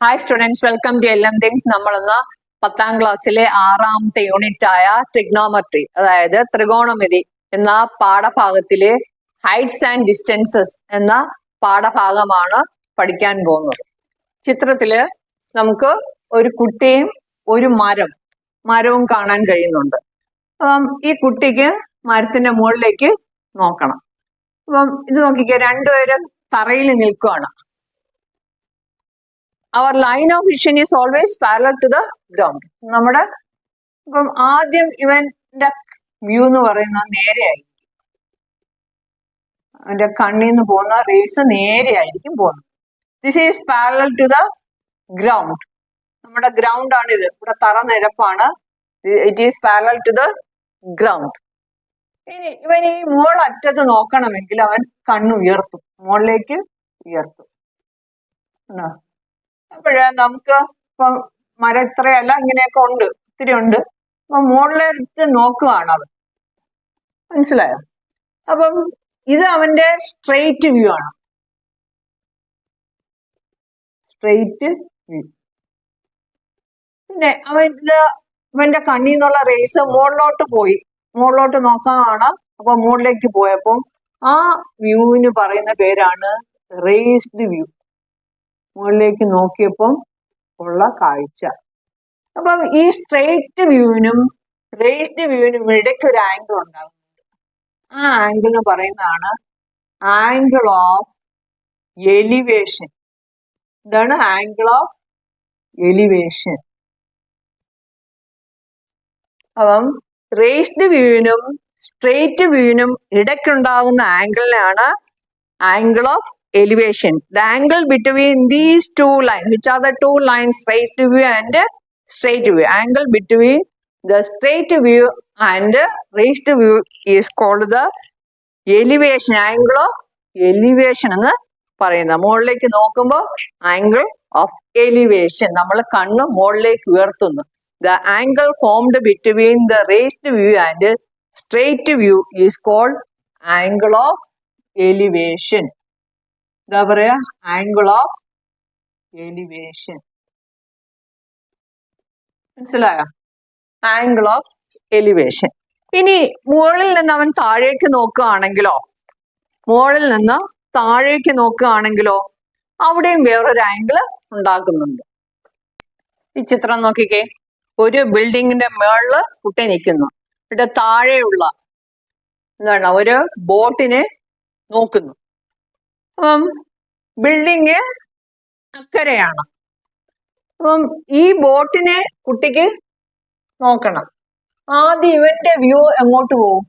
Hi students, welcome to LMThinks. നമ്മളെന്ന 10ാം ക്ലാസ്സിലെ 6ാമത്തെ unit ആയ trigonometry, അതായത് ത്രികോണമിതി എന്ന പാഠഭാഗത്തിലെ ഹൈറ്റ്സ് ആൻഡ് ഡിസ്റ്റൻസസ് എന്ന പാഠഭാഗമാണ് പഠിക്കാൻ പോകുന്നത്. ചിത്രത്തില് നമുക്ക് ഒരു കുട്ടിയും ഒരു മരവും കാണാൻ കഴിയുന്നുണ്ട്. ഈ കുട്ടിക്ക് മരത്തിന്റെ മുകളിലേക്ക് നോക്കണം. ഇത് നോക്കിക്കേ, രണ്ടുപേരും തറയിൽ നിൽക്കുകയാണ്. Our line of vision is always parallel to the ground. നമ്മുടെ ആദ്യം ഇവന്റെ വ്യൂ എന്ന് പറയുന്നത് നേരെയായിരിക്കും. അവന്റെ കണ്ണിൽ നിന്ന് പോകുന്ന റേസ് നേരെയായിരിക്കും പോകുന്നത്. This is parallel to the ground. നമ്മുടെ ഗ്രൗണ്ട് ആണ് ഇത്. ഇവിടെ തറ നിരപ്പാണ്. It is parallel to the ground. ഇനി ഇവൻ ഈ മുകളറ്റത്ത് നോക്കണമെങ്കിൽ അവൻ കണ്ണുയർത്തും, മുകളിലേക്ക് ഉയർത്തും. അപ്പോഴേ നമുക്ക് ഇപ്പം മരം ഇത്രയല്ല, ഇങ്ങനെയൊക്കെ ഉണ്ട്, ഒത്തിരി ഉണ്ട്. അപ്പൊ മുകളിലേക്ക് നോക്കുകയാണ് അവൻ. മനസ്സിലായോ? അപ്പം ഇത് അവന്റെ സ്ട്രെയിറ്റ് വ്യൂ ആണ്. Straight view. പിന്നെ ഇവന്റെ കണ്ണിൽ നിന്നുള്ള റേസ് മുകളിലോട്ട് നോക്കാനാണ്. അപ്പൊ മുകളിലേക്ക് പോയപ്പോൾ ആ വ്യൂവിന് പറയുന്ന പേരാണ് റേസ്ഡ് വ്യൂ. മുകളിലേക്ക് നോക്കിയപ്പം ഉള്ള കാഴ്ച. അപ്പം ഈ സ്ട്രെയിറ്റ് വ്യൂവിനും റേസ്ഡ് വ്യൂവിനും ഇടയ്ക്ക് ഒരു ആംഗിൾ ഉണ്ടാകുന്നുണ്ട്. ആ ആംഗിളിന് പറയുന്നതാണ് ആംഗിൾ ഓഫ് എലിവേഷൻ. ഇതാണ് ആംഗിൾ ഓഫ് എലിവേഷൻ. അപ്പം റേസ്ഡ് വ്യൂവിനും സ്ട്രെയിറ്റ് വ്യൂവിനും ഇടയ്ക്കുണ്ടാകുന്ന ആംഗിളിനാണ് angle of elevation. The angle between these two lines, which are the two lines, raised view and straight view. Angle between the straight view and raised view is called the elevation. Angle of elevation എന്ന് പറയുന്നത്. മുകളിലേക്ക് നോക്കുമ്പോൾ angle of elevation. നമ്മൾ കണ്ണ് മുകളിലേക്ക് ഉയർത്തുന്നു. The angle formed between the raised view and straight view is called angle of elevation. എന്താ പറയാ? Angle of elevation. മനസ്സിലായോ? Angle of elevation. ഇനി മുകളിൽ നിന്ന് അവൻ താഴേക്ക് നോക്കുകയാണെങ്കിലോ അവിടെയും വേറൊരു ആംഗിള് ഉണ്ടാക്കുന്നുണ്ട്. ഈ ചിത്രം നോക്കിക്കേ. ഒരു ബിൽഡിങ്ങിന്റെ മുകളില് കുട്ടി നിൽക്കുന്നു. ഇവിടെ താഴെയുള്ള ഒരു ബോട്ടിനെ നോക്കുന്നു. അപ്പം ബിൽഡിങ് അക്കരെയാണ്. അപ്പം ഈ ബോട്ടിനെ കുട്ടിക്ക് നോക്കണം. ആദ്യം ഇവന്റെ വ്യൂ എങ്ങോട്ട് പോകും?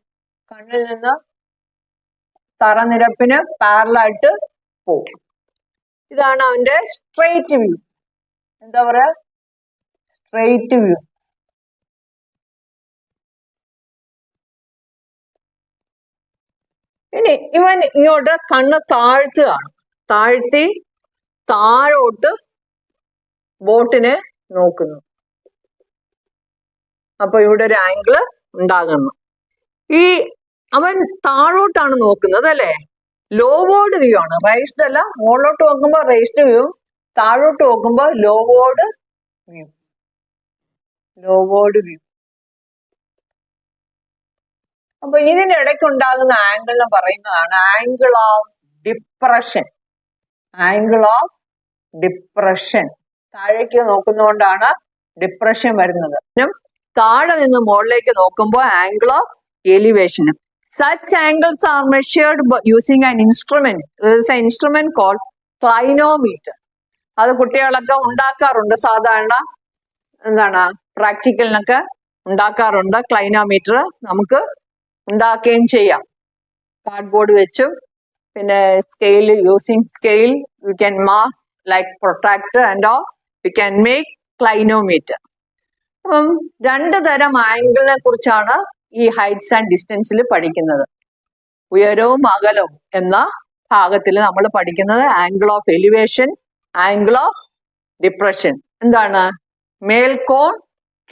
കണ്ണിൽ നിന്ന് തറനിരപ്പിന് പാരലായിട്ട് പോകും. ഇതാണ് അവന്റെ സ്ട്രെയിറ്റ് വ്യൂ. എന്താ പറയാ? Straight view. ഇനി ഇവൻ ഇങ്ങോട്ട് കണ്ണ് താഴ്ത്തി താഴോട്ട് ബോട്ടിനെ നോക്കുന്നു. അപ്പൊ ഇവിടെ ഒരു ആംഗിള് ഉണ്ടാകുന്നു. അവൻ താഴോട്ടാണ് നോക്കുന്നത് അല്ലെ? ലോവേർഡ് വ്യൂ ആണ്, റൈസ്ഡ് അല്ല. മുകളിലോട്ട് നോക്കുമ്പോ റൈസ്ഡ് വ്യൂ, താഴോട്ട് നോക്കുമ്പോ ലോവേർഡ് വ്യൂ. അപ്പൊ ഇതിന്റെ ഇടയ്ക്ക് ഉണ്ടാകുന്ന ആംഗിളിനെ പറയുന്നതാണ് angle of depression. Angle of depression. താഴേക്ക് നോക്കുന്നതുകൊണ്ടാണ് ഡിപ്രഷൻ വരുന്നത്. താഴെ നിന്ന് മുകളിലേക്ക് നോക്കുമ്പോൾ ആംഗിൾ ഓഫ് എലിവേഷനും. Such angles are measured using an instrument. Instrument called clinometer. അത് കുട്ടികളൊക്കെ ഉണ്ടാക്കാറുണ്ട്. സാധാരണ പ്രാക്ടിക്കലിനൊക്കെ ഉണ്ടാക്കാറുണ്ട്. ക്ലൈനോമീറ്റർ നമുക്ക് ഉണ്ടാക്കുകയും ചെയ്യാം. കാർഡ്ബോർഡ് വെച്ചും പിന്നെ scale, using scale you can mark like protractor and all you can make clinometer. അപ്പം രണ്ട് തരം ആംഗിളിനെ കുറിച്ചാണ് ഈ ഹൈറ്റ്സ് ആൻഡ് ഡിസ്റ്റൻസിൽ പഠിക്കുന്നത്. ഉയരവും അകലവും എന്ന ഭാഗത്തിൽ നമ്മൾ പഠിക്കുന്നത് angle of elevation, angle of depression. എന്താണ്? മേൽക്കോൺ,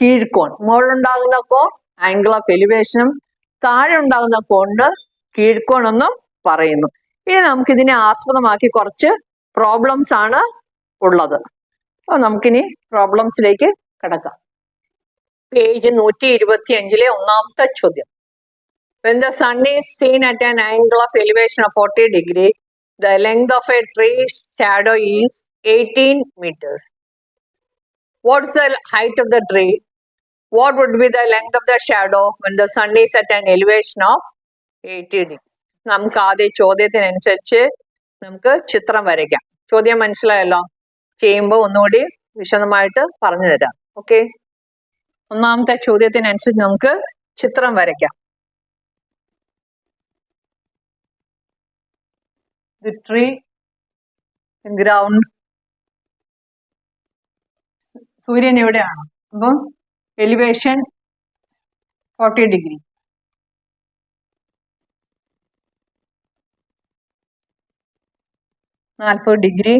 കീഴ്ക്കോൺ. മുകളിലുണ്ടാകുന്ന കോൺ ആംഗിൾ ഓഫ് എലിവേഷനും താഴെ ഉണ്ടാകുന്ന കോണ് കീഴ്ക്കോണെന്നും പറയുന്നു. ഇനി നമുക്ക് ഇതിനെ ആസ്പദമാക്കി കുറച്ച് പ്രോബ്ലംസ് ആണ് ഉള്ളത്. അപ്പോൾ നമുക്കിനി പ്രോബ്ലംസിലേക്ക് കിടക്കാം. പേജ് 125 ഒന്നാമത്തെ ചോദ്യം. When the sun is seen at an angle of elevation of 40 degrees, the length of a tree's shadow is 18 meters. What's the height of the tree? What would be the length of the shadow when the sun is at an elevation of 80 degrees? നമുക്ക് ആദ്യം ചോദ്യത്തിനനുസരിച്ച് നമുക്ക് ചിത്രം വരയ്ക്കാം. ചോദ്യം മനസ്സിലായല്ലോ? ചെയ്യുമ്പോൾ ഒന്നുകൂടി വിശദമായിട്ട് പറഞ്ഞു തരാം. ഓക്കെ, ഒന്നാമത്തെ ചോദ്യത്തിനനുസരിച്ച് നമുക്ക് ചിത്രം വരയ്ക്കാം. The tree, ground, സൂര്യൻ എവിടെയാണ്? അപ്പം elevation 40 degree. Degree.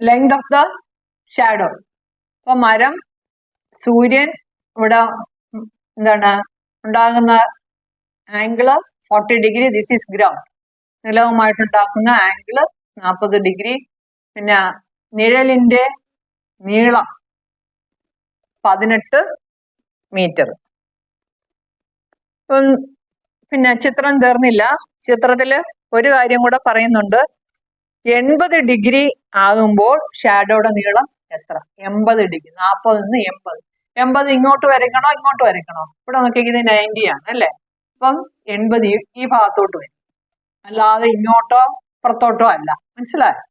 Length of the shadow. അപ്പൊ മരം, സൂര്യൻ ഇവിടെ എന്താണ് ഉണ്ടാകുന്ന angle 40 degree. This is ground. നിലവുമായിട്ടുണ്ടാക്കുന്ന ആംഗിള് 40 ഡിഗ്രി. പിന്നെ നിഴലിന്റെ നീളം 18 മീറ്റർ. പിന്നെ ചിത്രം തീർന്നില്ല. ചിത്രത്തില് ഒരു കാര്യം കൂടെ പറയുന്നുണ്ട്. 80 ഡിഗ്രി ആകുമ്പോൾ ഷാഡോയുടെ നീളം എത്ര? 80 ഡിഗ്രി. 40 നിന്ന് 80. 80 ഇങ്ങോട്ട് വരയ്ക്കണോ ഇങ്ങോട്ട് വരയ്ക്കണോ? ഇവിടെ നോക്കിയത് 90 ആണ് അല്ലേ? അപ്പം 80 ഈ ഭാഗത്തോട്ട് വരും, അല്ലാതെ ഇങ്ങോട്ടോ പുറത്തോട്ടോ അല്ല. മനസ്സിലായോ?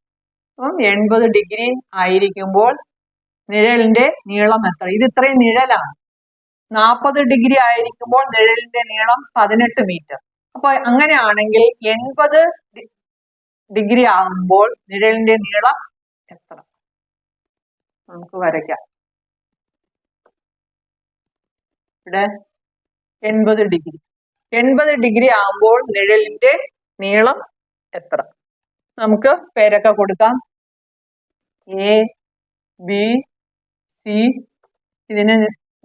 അപ്പം 80 ഡിഗ്രി ആയിരിക്കുമ്പോൾ നിഴലിന്റെ നീളം എത്ര? ഇത് ഇത്രയും നിഴലാണ്. 40 ഡിഗ്രി ആയിരിക്കുമ്പോൾ നിഴലിന്റെ നീളം 18 മീറ്റർ. അപ്പൊ അങ്ങനെയാണെങ്കിൽ 80 ഡിഗ്രി ആകുമ്പോൾ നിഴലിന്റെ നീളം എത്ര? നമുക്ക് വരയ്ക്കാം. ഇവിടെ 80 ഡിഗ്രി. 80 ഡിഗ്രി ആകുമ്പോൾ നിഴലിന്റെ നീളം എത്ര? നമുക്ക് പേരൊക്കെ കൊടുക്കാം. A, B, C. ഇതിന്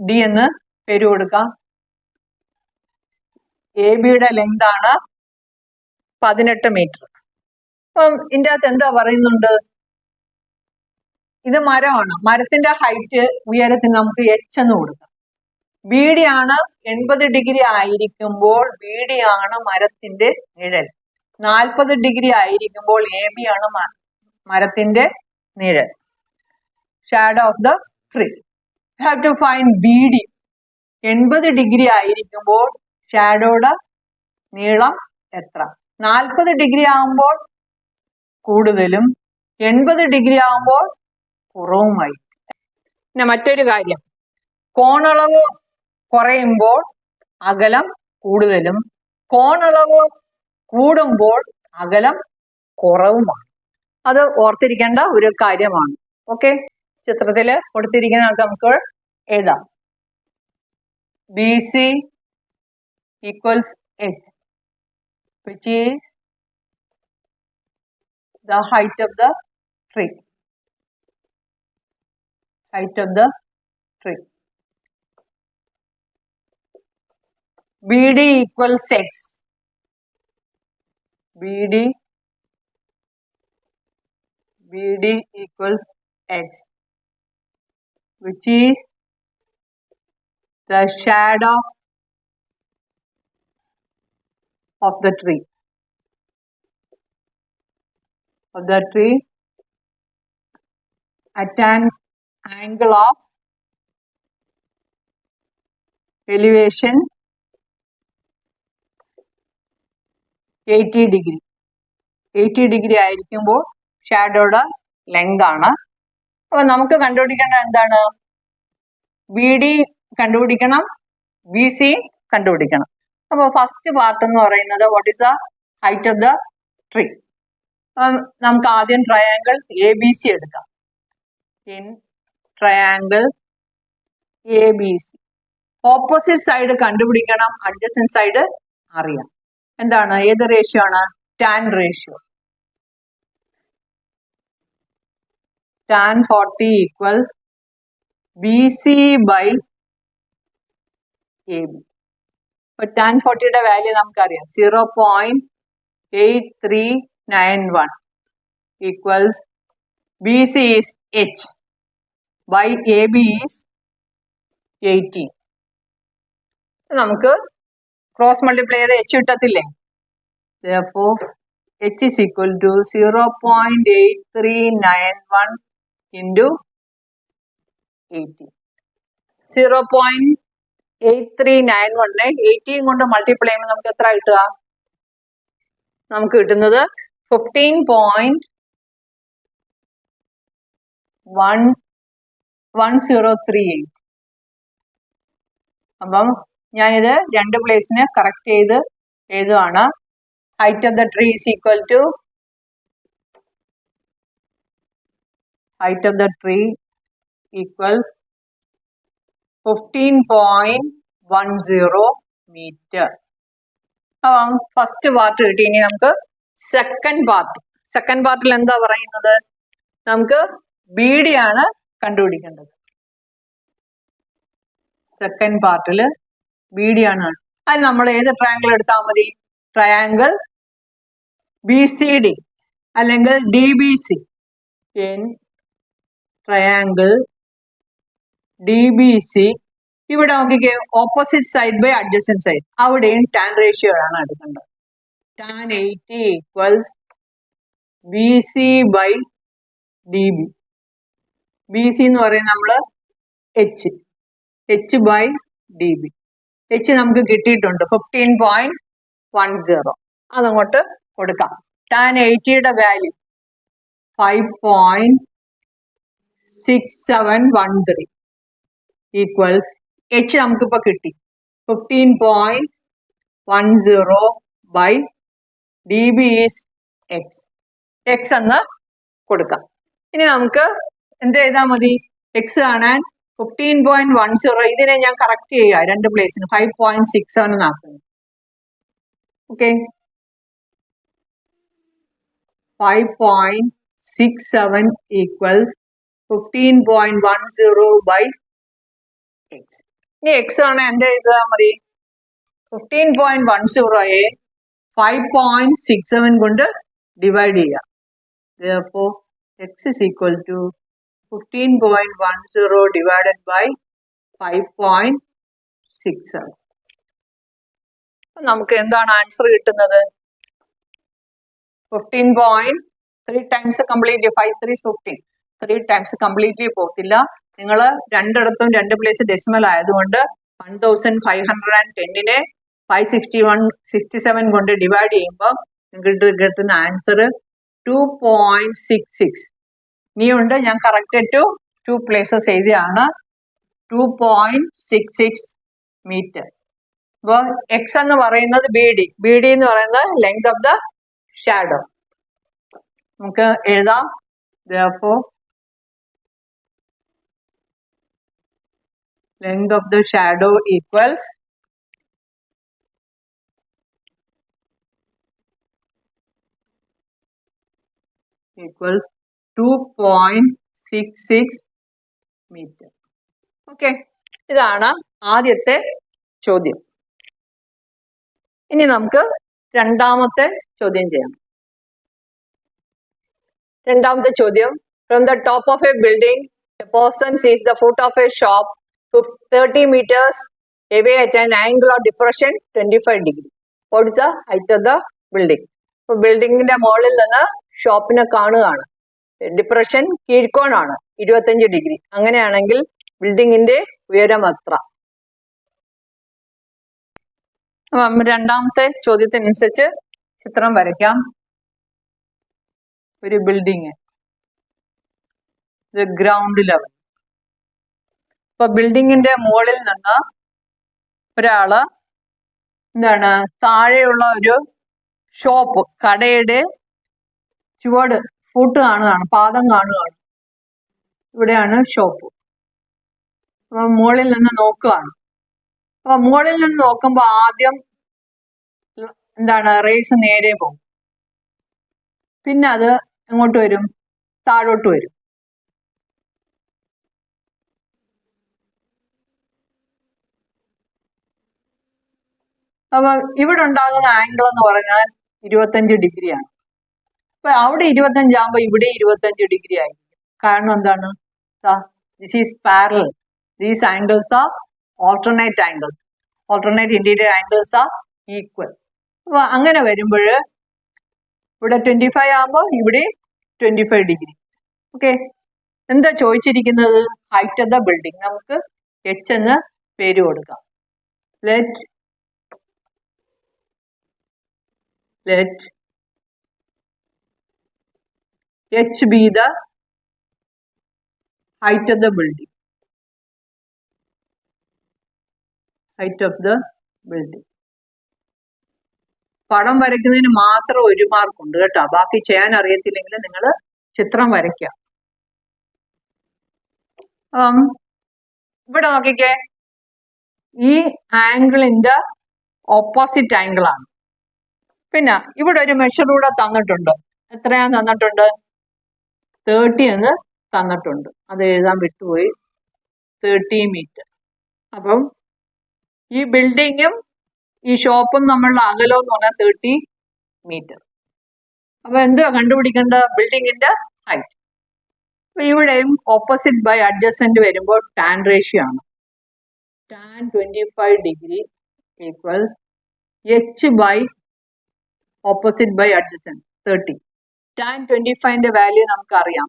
ഡി എന്ന് പേര് കൊടുക്കാം. എ ബിയുടെ ലെങ്ത് ആണ് 18 മീറ്റർ. അപ്പം ഇതിൻ്റെ അകത്ത് എന്താ പറയുന്നുണ്ട്? ഇത് മരമാണ്. മരത്തിന്റെ ഹൈറ്റ്, ഉയരത്തിന് നമുക്ക് എച്ച് എന്ന് കൊടുക്കാം. ബി ഡി ആണ് 80 ഡിഗ്രി ആയിരിക്കുമ്പോൾ ബി ഡി ആണ് മരത്തിന്റെ നിഴൽ. 40 ഡിഗ്രി ആയിരിക്കുമ്പോൾ എ ബി ആണ് മരത്തിന്റെ നിഴൽ. Shadow of the tree. Have to find B D. 80 degree ആയിരിക്കുമ്പോൾ ഷാഡോയുടെ നീളം എത്ര? 40 ഡിഗ്രി ആകുമ്പോൾ കൂടുതലും 80 ഡിഗ്രി ആകുമ്പോൾ കുറവുമായി. പിന്നെ മറ്റൊരു കാര്യം, കോണളവ് കുറയുമ്പോൾ അകലം കൂടുതലും, കോണളവ് കൂടുമ്പോൾ അകലം കുറവുമാണ്. അത് ഓർത്തിരിക്കേണ്ട ഒരു കാര്യമാണ്. ഓക്കെ, ചിത്രത്തില് കൊടുത്തിരിക്കുന്ന നമുക്ക് എഴുതാം. B C equals h, which is the height of the tree. Height of the tree. BD equals x. BD equals x, which is the shadow of the tree. At an angle of elevation 80 degree. 80 degree ആയിരിക്കുമ്പോൾ ഷാഡോയുടെ length ആണ്. അപ്പൊ നമുക്ക് കണ്ടുപിടിക്കേണ്ടത് എന്താണ്? B D കണ്ടുപിടിക്കണം, B C കണ്ടുപിടിക്കണം. അപ്പോൾ ഫസ്റ്റ് പാർട്ട് എന്ന് പറയുന്നത് what is the height of the tree. നമുക്ക് ആദ്യം ട്രയാങ്കിൾ എ ബി സി എടുക്കാം. In triangle A B C opposite side കണ്ടുപിടിക്കണം, അഡ്ജസന്റ് സൈഡ് അറിയാം. എന്താണ്? ഏത് റേഷ്യോ ആണ്? Tan ratio. Tan 40 equals B C by A B. ഇപ്പൊ ടാൻ 40യുടെ വാല്യൂ നമുക്കറിയാം, 0.8391 equals BC is H by AB is 18. നമുക്ക് ക്രോസ് മൾട്ടിപ്ലൈ ചെയ്ത് H കിട്ടത്തില്ലേ? Therefore H is equal to 0.8391 into 18. 0.8391 18 കൊണ്ട് മൾട്ടിപ്ലൈ ചെയ്യുമ്പോൾ നമുക്ക് എത്ര കിട്ടുക? നമുക്ക് കിട്ടുന്നത് 15.1038. അപ്പം ഞാനിത് രണ്ട് പ്ലേസിന് കറക്റ്റ് ചെയ്ത് എഴുതുവാണ്. height of the tree is equal to equals 15.10 meter. അപ്പം ഫസ്റ്റ് പാർട്ട് കിട്ടി. ഇനി നമുക്ക് സെക്കൻഡ് പാർട്ടിൽ എന്താ പറയുന്നത്? നമുക്ക് BD ആണ് കണ്ടുപിടിക്കേണ്ടത്. സെക്കൻഡ് പാർട്ടിൽ BD ആണ്. അത് നമ്മൾ ഏത് ട്രയാങ്കിൾ എടുത്താൽ മതി? ട്രയാങ്കിൾ BCD അല്ലെങ്കിൽ DBC. ട്രയാങ്കിൾ DBC ഇവിടെ നോക്കിക്കേ, opposite side by adjacent side. അവിടെയും ടാൻ റേഷ്യോ ആണ് എടുക്കേണ്ടത്. tan 80 equals BC by DB. BC എന്ന് പറയുന്നത് നമ്മള് H by DB. H നമുക്ക് കിട്ടിയിട്ടുണ്ട് 15.10. അതങ്ങോട്ട് കൊടുക്കാം. tan 80യുടെ വാല്യൂ 5.6713 ഈക്വൽസ് H നമുക്കിപ്പോൾ കിട്ടി 15.10 by DB is X എന്ന് കൊടുക്കാം. ഇനി നമുക്ക് എന്ത് ചെയ്താൽ മതി? X കാണാൻ 15.10 ഇതിനെ ഞാൻ കറക്റ്റ് ചെയ്യുക രണ്ട് പ്ലേസിന് 5.67 എന്നാക്കുന്നു. Okay, 5.67 equals 15.10 by X. ഇനി X ആണ് എന്ത് ചെയ്താൽ മതി? 15.10യെ 5.67 കൊണ്ട് ഡിവൈഡ് ചെയ്യുക. Therefore X is equal to 15.10 divided by 5.67. നമുക്ക് എന്താണ് ആൻസർ കിട്ടുന്നത്? 15.3 times കംപ്ലീറ്റ്ലി 5 3 15 3 times കംപ്ലീറ്റ്ലി പോകത്തില്ല. നിങ്ങൾ രണ്ടിടത്തും രണ്ട് പ്ലേസ് ഡെസിമൽ ആയതുകൊണ്ട് 1510നെ 567 കൊണ്ട് ഡിവൈഡ് ചെയ്യുമ്പോൾ നിങ്ങൾക്ക് കിട്ടുന്ന ആൻസർ 2.66. ഇനിയുണ്ട്, ഞാൻ കറക്റ്റ് ടു പ്ലേസസ് എഴുതിയാണ് 2.66 മീറ്റർ. അപ്പോൾ X എന്ന് പറയുന്നത് BD എന്ന് പറയുന്നത് ലെങ്ത് ഓഫ് ദ ഷാഡോ. നമുക്ക് എഴുതാം. Therefore length of the shadow equals equals 2.66 meter. Okay, ഇതാണ് ആദ്യത്തെ ചോദ്യം. ഇനി നമുക്ക് രണ്ടാമത്തെ ചോദ്യം ചെയ്യാം. രണ്ടാമത്തെ ചോദ്യം, from the top of a building a person sees the foot of a shop 30 meters away at an angle of depression 25 degree. What is the height of the building? അപ്പോൾ ബിൽഡിങ്ങിന്റെ മുകളിൽ നിന്ന് ഷോപ്പിനെ കാണുകയാണ്. ഡിപ്രഷൻ കീഴ്ക്കോണാണ് 25 ഡിഗ്രി. അങ്ങനെയാണെങ്കിൽ ബിൽഡിങ്ങിന്റെ ഉയരം എത്ര? അപ്പം രണ്ടാമത്തെ ചോദ്യത്തിനനുസരിച്ച് ചിത്രം വരയ്ക്കാം. ഒരു ബിൽഡിങ് ഗ്രൗണ്ട് ലെവൽ. ഇപ്പൊ ബിൽഡിങ്ങിന്റെ മുകളിൽ നിന്ന് ഒരാള് എന്താണ് താഴെയുള്ള ഒരു ഷോപ്പ് കടയുടെ ചുവട് ഫുട്ട് കാണുകയാണ്, പാദം കാണുകയാണ്. ഇവിടെയാണ് ഷോപ്പ്. അപ്പൊ മുകളിൽ നിന്ന് നോക്കുകയാണ്. അപ്പൊ മുകളിൽ നിന്ന് നോക്കുമ്പോൾ ആദ്യം എന്താണ് റേസ് നേരെ പോകും, പിന്നെ അത് എങ്ങോട്ട് വരും? താഴോട്ട് വരും. അപ്പൊ ഇവിടെ ഉണ്ടാകുന്ന ആംഗിൾ എന്ന് പറഞ്ഞാൽ 25 ഡിഗ്രിയാണ്. അപ്പൊ അവിടെ 25 ആകുമ്പോൾ ഇവിടെ 25 ഡിഗ്രി ആയിരിക്കും. കാരണം എന്താണ്? This is parallel. These angles are alternate angles. Alternate interior angles are equal. അപ്പൊ അങ്ങനെ വരുമ്പോൾ ഇവിടെ 25 ആകുമ്പോൾ ഇവിടെ 25 ഡിഗ്രി. ഓക്കെ, എന്താ ചോദിച്ചിരിക്കുന്നത്? Height of the building. നമുക്ക് എച്ച് എന്ന് പേര് കൊടുക്കാം. Let h be the height of the building. Height of the building. പടം വരയ്ക്കുന്നതിന് മാത്രം 1 മാർക്കുണ്ട് കേട്ടോ. ബാക്കി ചെയ്യാൻ അറിയത്തില്ലെങ്കിൽ നിങ്ങൾ ചിത്രം വരയ്ക്കുക. ഇവിടെ നോക്കിക്കേ, ഈ ആംഗിളിന്റെ ഓപ്പോസിറ്റ് ആംഗിൾ ആണ്. പിന്നെ ഇവിടെ ഒരു മെഷർ കൂടെ തന്നിട്ടുണ്ട്. എത്രയാ തന്നിട്ടുണ്ട്? 30 എന്ന് തന്നിട്ടുണ്ട്. അത് എഴുതാൻ വിട്ടുപോയി. 30 മീറ്റർ. അപ്പം ഈ ബിൽഡിങ്ങും ഈ ഷോപ്പും നമ്മളുടെ അകലം എന്ന് പറഞ്ഞാൽ 30 മീറ്റർ. അപ്പൊ എന്തുവാ കണ്ടുപിടിക്കേണ്ടത്? ബിൽഡിങ്ങിന്റെ ഹൈറ്റ്. അപ്പൊ ഇവിടെയും ഓപ്പോസിറ്റ് ബൈ അഡ്ജസന്റ് വരുമ്പോൾ ടാൻ റേഷ്യോ ആണ്. Tan 25 degree equal H by opposite by adjacent 30. Tan 25ന്റെ വാല്യൂ നമുക്കറിയാം,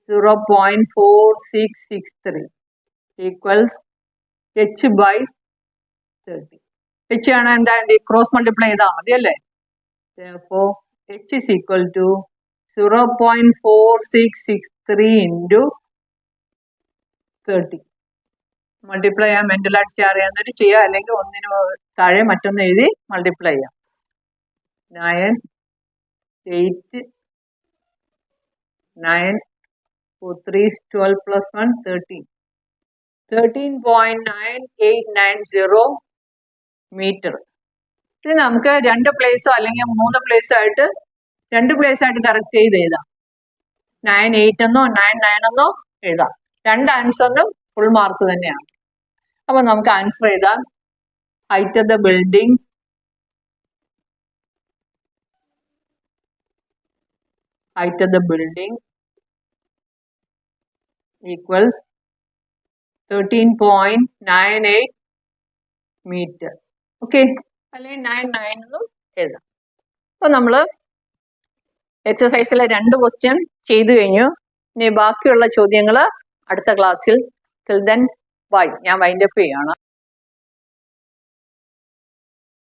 0.4663 ഈക്വൽസ് എച്ച് ബൈ 30. എച്ച് ആണ് എന്താ? ക്രോസ് മൾട്ടിപ്ലൈ ചെയ്താൽ മതി അല്ലേ? അപ്പോൾ H is equal to 0.4663 into 30. Multiply ചെയ്യാൻ മെന്റലായിട്ട് അറിയാവുന്നവർ ചെയ്യുക, അല്ലെങ്കിൽ ഒന്നിന് താഴെ മറ്റൊന്ന് എഴുതി മൾട്ടിപ്ലൈ ചെയ്യാം. 9, 8, 9, 4, 3, 12 plus 1, 13. 13.9890 മീറ്റർ. ഇത് നമുക്ക് 2 പ്ലേസോ അല്ലെങ്കിൽ 3 പ്ലേസോ ആയിട്ട് 2 പ്ലേസ് ആയിട്ട് കറക്റ്റ് ചെയ്ത് എഴുതാം. 9.8 എന്നോ 9.9 എന്നോ എഴുതാം. 2 ആൻസറിനും ഫുൾ മാർക്ക് തന്നെയാണ്. അപ്പൊ നമുക്ക് ആൻസർ എഴുതാം. Height of the building equals 13.98 metre. Okay, അല്ലെങ്കിൽ 9.9 എന്നും എഴുതാം. അപ്പൊ നമ്മള് എക്സസൈസിലെ 2 ക്വസ്റ്റ്യൻ ചെയ്തു കഴിഞ്ഞു. ഇനി ബാക്കിയുള്ള ചോദ്യങ്ങൾ അടുത്ത ക്ലാസ്സിൽ. Till then bye. ഞാൻ വൈൻഡപ്പ് ചെയ്യാണ്.